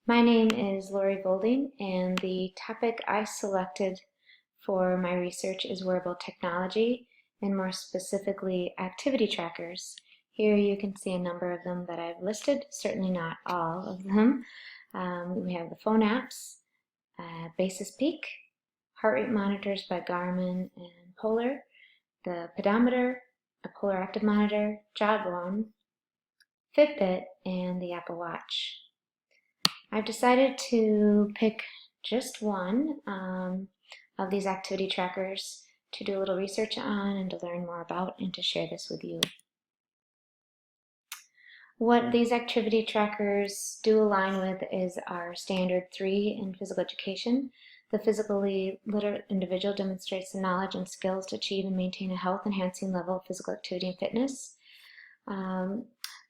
My name is Lori Golding, and the topic I selected for my research is wearable technology, and more specifically, activity trackers. Here you can see a number of them that I've listed, certainly not all of them. We have the phone apps, Basis Peak, heart rate monitors by Garmin and Polar, the pedometer, a Polar Active Monitor, Jawbone, Fitbit, and the Apple Watch. I've decided to pick just one of these activity trackers to do a little research on and to learn more about and to share this with you. What these activity trackers do align with is our standard 3 in physical education. The physically literate individual demonstrates the knowledge and skills to achieve and maintain a health-enhancing level of physical activity and fitness.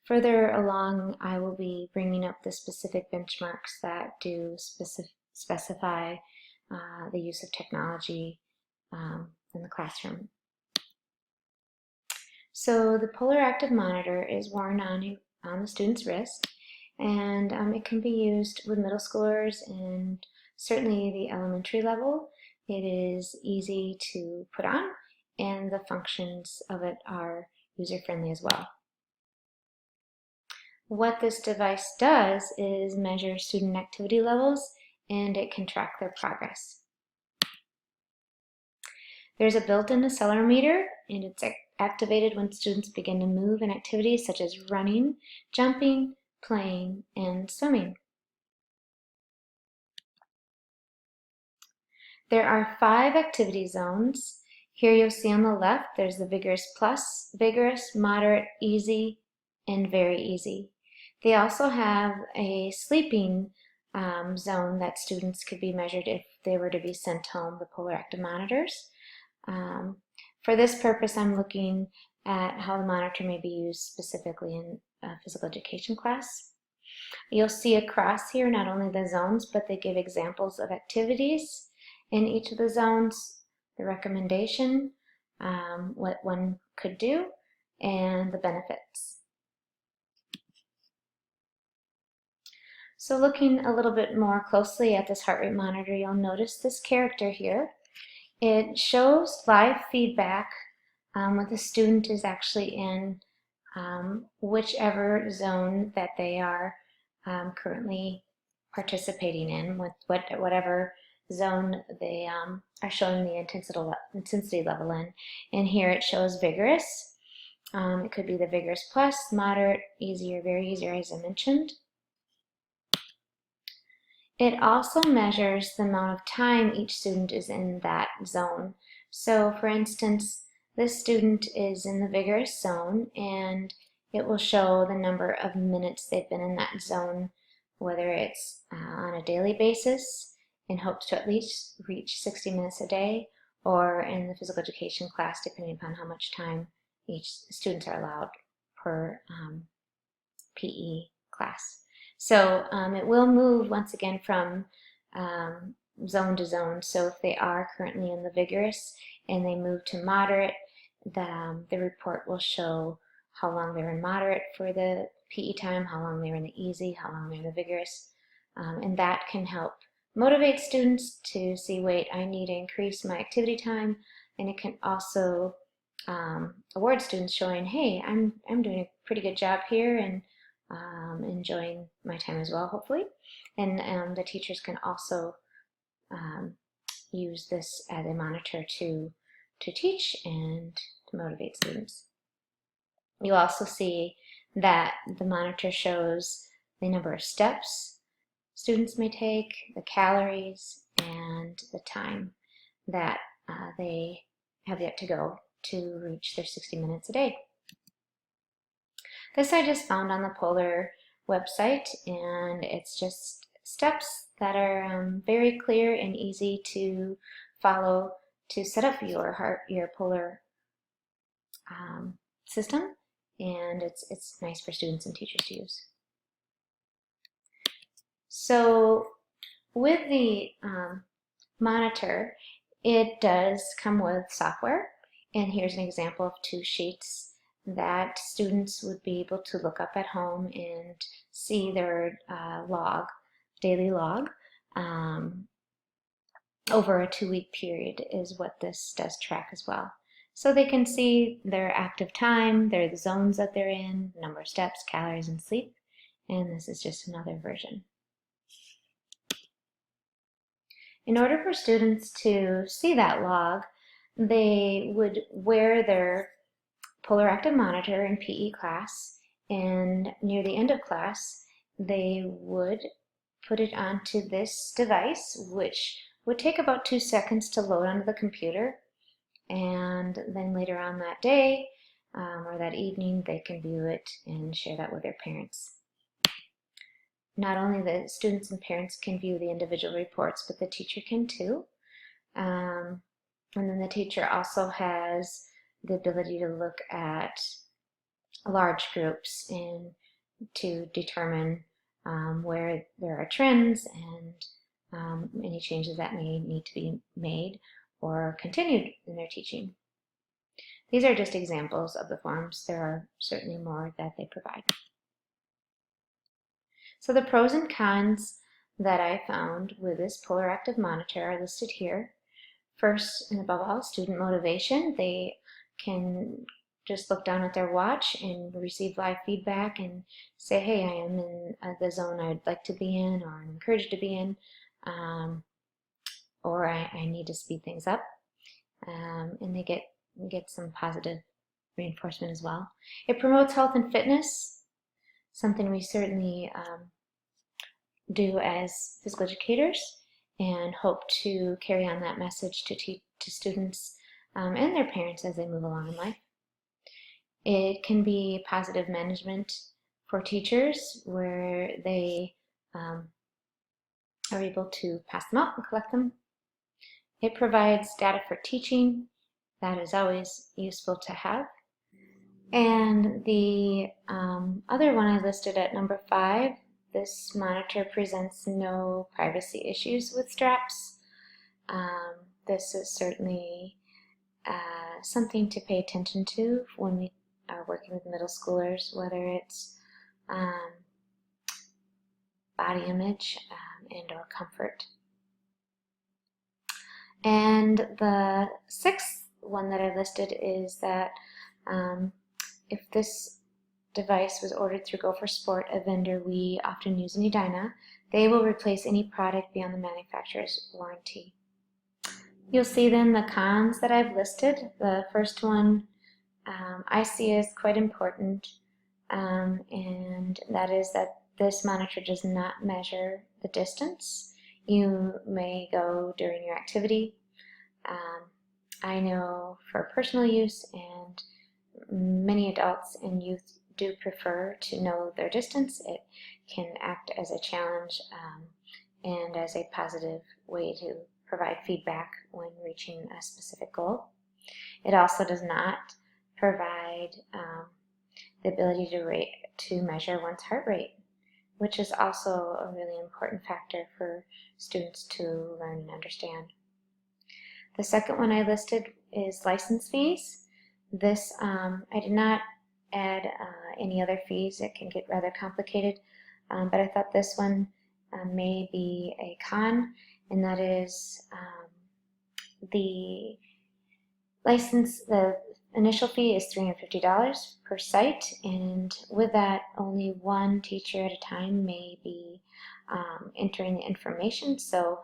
Further along, I will be bringing up the specific benchmarks that do specify the use of technology in the classroom. So the Polar Active Monitor is worn on the student's wrist, and it can be used with middle schoolers and certainly the elementary level. It is easy to put on, and the functions of it are user-friendly as well. What this device does is measure student activity levels, and it can track their progress. There's a built-in accelerometer, and it's activated when students begin to move in activities such as running, jumping, playing, and swimming. There are 5 activity zones. Here you'll see on the left, there's the Vigorous Plus, Vigorous, Moderate, Easy, and Very Easy. They also have a sleeping zone that students could be measured if they were to be sent home, the Polar Active Monitors. For this purpose, I'm looking at how the monitor may be used specifically in a physical education class. You'll see across here not only the zones, but they give examples of activities in each of the zones, the recommendation, what one could do, and the benefits. So looking a little bit more closely at this heart rate monitor, you'll notice this character here. It shows live feedback when the student is actually in whichever zone that they are currently participating in, with whatever zone they are showing the intensity level in. And here it shows vigorous. It could be the Vigorous Plus, Moderate, Easy, or Very Easy, as I mentioned. It also measures the amount of time each student is in that zone. So for instance, this student is in the vigorous zone, and it will show the number of minutes they've been in that zone, whether it's on a daily basis in hopes to at least reach 60 minutes a day, or in the physical education class, depending upon how much time each students are allowed per PE class. So it will move once again from zone to zone. So if they are currently in the vigorous and they move to moderate, the report will show how long they're in moderate for the PE time, how long they're in the easy, how long they're in the vigorous. And that can help motivate students to see, wait, I need to increase my activity time. And it can also award students showing, hey, I'm doing a pretty good job here, and enjoying my time as well, hopefully. And the teachers can also use this as a monitor to teach and to motivate students. You also see that the monitor shows the number of steps students may take, the calories, and the time that they have yet to go to reach their 60 minutes a day. This I just found on the Polar website, and it's just steps that are very clear and easy to follow to set up your Polar system, and it's nice for students and teachers to use. So with the monitor, it does come with software, and here's an example of 2 sheets that students would be able to look up at home and see their log daily log over a 2-week period is what this does track as well. So they can see their active time, the zones that they're in, number of steps, calories, and sleep. And this is just another version. In order for students to see that log, they would wear their Polar Active Monitor in PE class, and near the end of class, they would put it onto this device, which would take about 2 seconds to load onto the computer, and then later on that day or that evening, they can view it and share that with their parents. Not only the students and parents can view the individual reports, but the teacher can too. And then the teacher also has the ability to look at large groups and to determine where there are trends and any changes that may need to be made or continued in their teaching. These are just examples of the forms. There are certainly more that they provide. So the pros and cons that I found with this Polar Active Monitor are listed here. First and above all, student motivation. They can just look down at their watch and receive live feedback and say, hey, I am in the zone I'd like to be in, or I'm encouraged to be in, or I need to speed things up. And they get some positive reinforcement as well. It promotes health and fitness, something we certainly do as physical educators, and hope to carry on that message to students and their parents as they move along in life. It can be positive management for teachers, where they are able to pass them out and collect them. It provides data for teaching. That is always useful to have. And the other one I listed at number 5, this monitor presents no privacy issues with straps. This is certainly something to pay attention to when we are working with middle schoolers, whether it's body image and or comfort. And the 6th one that I listed is that if this device was ordered through Go for Sport, a vendor we often use in Edina, they will replace any product beyond the manufacturer's warranty. You'll see then the cons that I've listed. The first one I see as quite important, and that is that this monitor does not measure the distance you may go during your activity. I know for personal use, and many adults and youth do prefer to know their distance. It can act as a challenge and as a positive way to provide feedback when reaching a specific goal. It also does not provide the ability to measure one's heart rate, which is also a really important factor for students to learn and understand. The second one I listed is license fees. This, I did not add any other fees. It can get rather complicated, but I thought this one may be a con, and that is the license, the initial fee is $350 per site, and with that, only one teacher at a time may be entering the information. So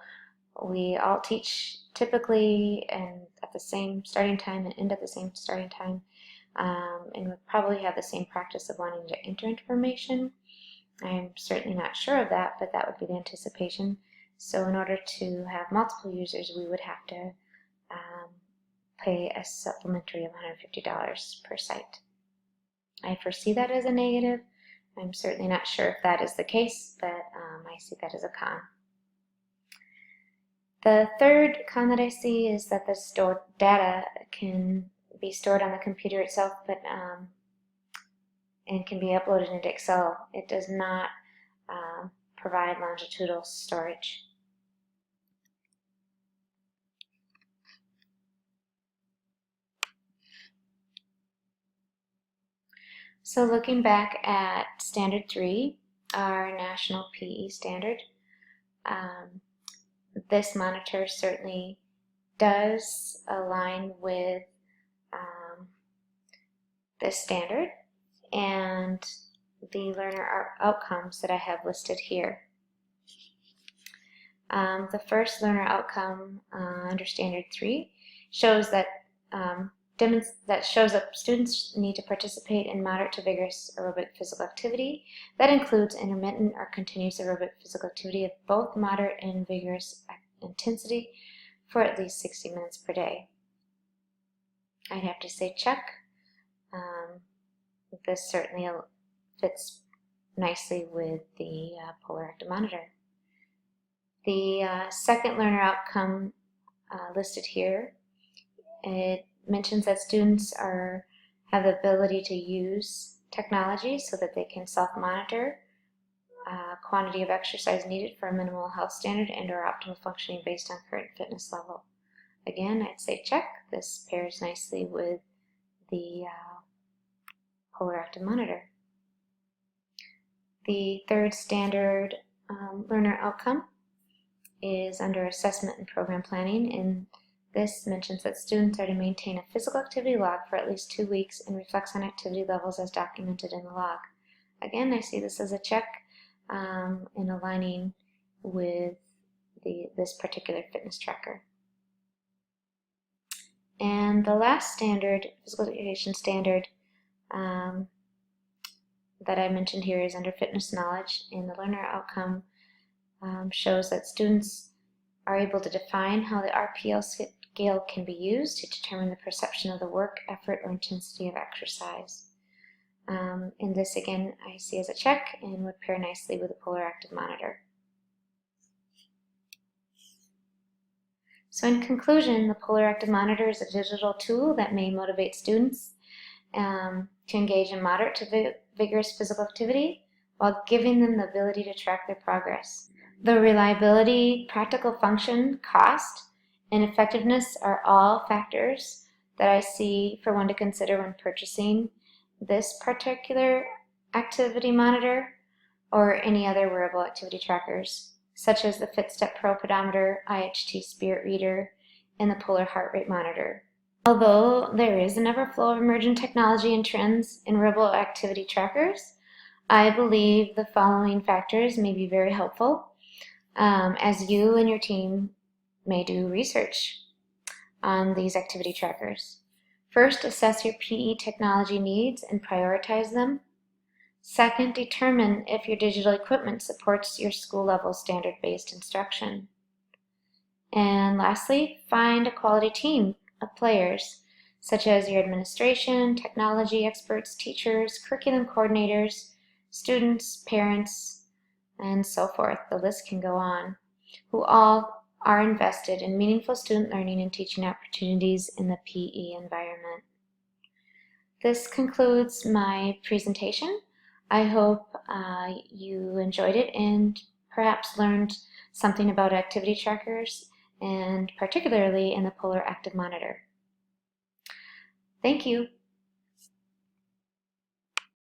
we all teach typically and at the same starting time and end at the same starting time, and we probably have the same practice of wanting to enter information. I'm certainly not sure of that, but that would be the anticipation. So in order to have multiple users, we would have to pay a supplementary of $150 per site. I foresee that as a negative. I'm certainly not sure if that is the case, but I see that as a con. The third con that I see is that the stored data can be stored on the computer itself, but and can be uploaded into Excel. It does not provide longitudinal storage. So looking back at Standard 3, our national PE standard, This monitor certainly does align with this standard and the learner outcomes that I have listed here. The first learner outcome under Standard 3 shows that shows that students need to participate in moderate to vigorous aerobic physical activity. That includes intermittent or continuous aerobic physical activity of both moderate and vigorous intensity for at least 60 minutes per day. I'd have to say check. This certainly fits nicely with the Polar Active Monitor. The second learner outcome listed here, it mentions that students have the ability to use technology so that they can self-monitor quantity of exercise needed for a minimal health standard and or optimal functioning based on current fitness level. Again, I'd say check. This pairs nicely with the Polar Active Monitor. The third standard learner outcome is under assessment and program planning, and this mentions that students are to maintain a physical activity log for at least 2 weeks and reflects on activity levels as documented in the log. Again, I see this as a check in aligning with this particular fitness tracker. And the last standard, physical education standard, that I mentioned here is under fitness knowledge, and the learner outcome shows that students are able to define how the RPL scale can be used to determine the perception of the work, effort, or intensity of exercise. And this again I see as a check and would pair nicely with the Polar Active Monitor. So in conclusion, the Polar Active Monitor is a digital tool that may motivate students to engage in moderate to vigorous physical activity while giving them the ability to track their progress. The reliability, practical function, cost, and effectiveness are all factors that I see for one to consider when purchasing this particular activity monitor or any other wearable activity trackers, such as the FitStep Pro pedometer, IHT Spirit Reader, and the Polar Heart Rate Monitor. Although there is an overflow of emerging technology and trends in wearable activity trackers, I believe the following factors may be very helpful as you and your team may do research on these activity trackers. First, assess your PE technology needs and prioritize them. Second, determine if your digital equipment supports your school-level standard-based instruction. And lastly, find a quality team of players, such as your administration, technology experts, teachers, curriculum coordinators, students, parents, and so forth. The list can go on, who all are invested in meaningful student learning and teaching opportunities in the PE environment. This concludes my presentation. I hope you enjoyed it and perhaps learned something about activity trackers, and particularly in the Polar Active Monitor. Thank you.